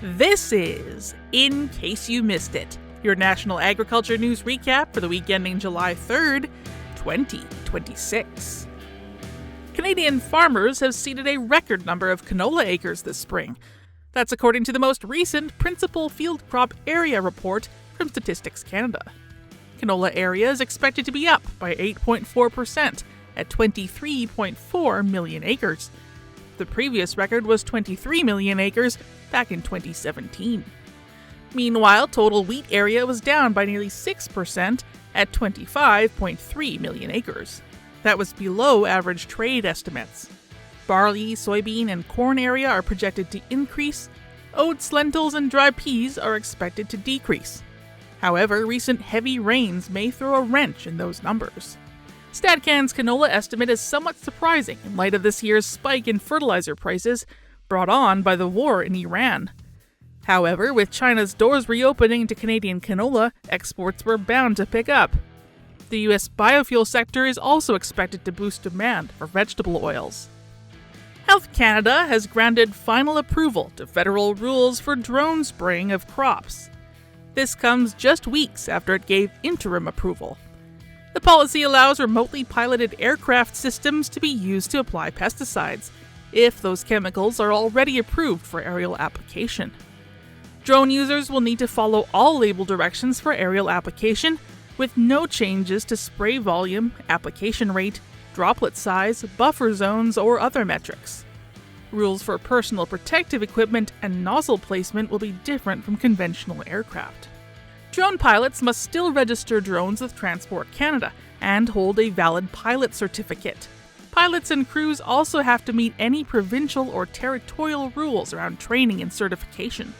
This is In Case You Missed It, your national agriculture news recap for the week ending July 3rd, 2026. Canadian farmers have seeded a record number of canola acres this spring. That's according to the most recent Principal Field Crop Area report from Statistics Canada. Canola area is expected to be up by 8.4% at 23.4 million acres. The previous record was 23 million acres back in 2017. Meanwhile, total wheat area was down by nearly 6% at 25.3 million acres. That was below average trade estimates. Barley, soybean, and corn area are projected to increase. Oats, lentils, and dry peas are expected to decrease. However, recent heavy rains may throw a wrench in those numbers. StatCan's canola estimate is somewhat surprising in light of this year's spike in fertilizer prices brought on by the war in Iran. However, with China's doors reopening to Canadian canola, exports were bound to pick up. The U.S. biofuel sector is also expected to boost demand for vegetable oils. Health Canada has granted final approval to federal rules for drone spraying of crops. This comes just weeks after it gave interim approval. The policy allows remotely piloted aircraft systems to be used to apply pesticides, if those chemicals are already approved for aerial application. Drone users will need to follow all label directions for aerial application, with no changes to spray volume, application rate, droplet size, buffer zones, or other metrics. Rules for personal protective equipment and nozzle placement will be different from conventional aircraft. Drone pilots must still register drones with Transport Canada and hold a valid pilot certificate. Pilots and crews also have to meet any provincial or territorial rules around training and certification.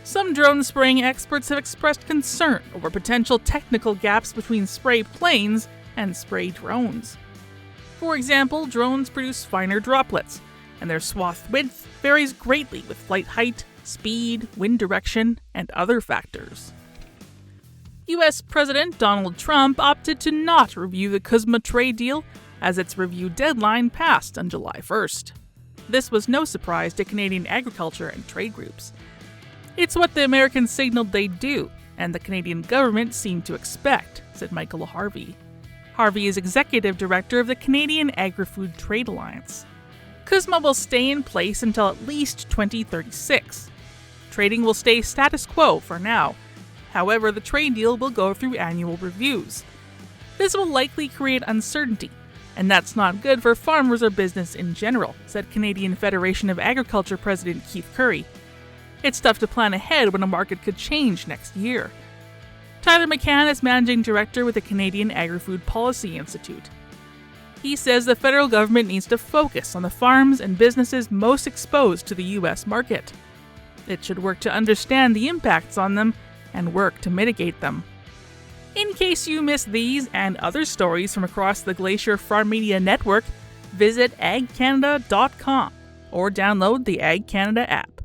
Some drone spraying experts have expressed concern over potential technical gaps between spray planes and spray drones. For example, drones produce finer droplets, and their swath width varies greatly with flight height, speed, wind direction, and other factors. U.S. President Donald Trump opted to not review the CUSMA trade deal as its review deadline passed on July 1st. This was no surprise to Canadian agriculture and trade groups. It's what the Americans signaled they'd do, and the Canadian government seemed to expect, said Michael Harvey. Harvey is executive director of the Canadian Agri-Food Trade Alliance. CUSMA will stay in place until at least 2036. Trading will stay status quo for now. However, the trade deal will go through annual reviews. This will likely create uncertainty, and that's not good for farmers or business in general, said Canadian Federation of Agriculture President Keith Curry. It's tough to plan ahead when a market could change next year. Tyler McCann is managing director with the Canadian Agri-Food Policy Institute. He says the federal government needs to focus on the farms and businesses most exposed to the U.S. market. It should work to understand the impacts on them and work to mitigate them. In case you missed these and other stories from across the Glacier Farm Media Network, visit AgCanada.com or download the AgCanada app.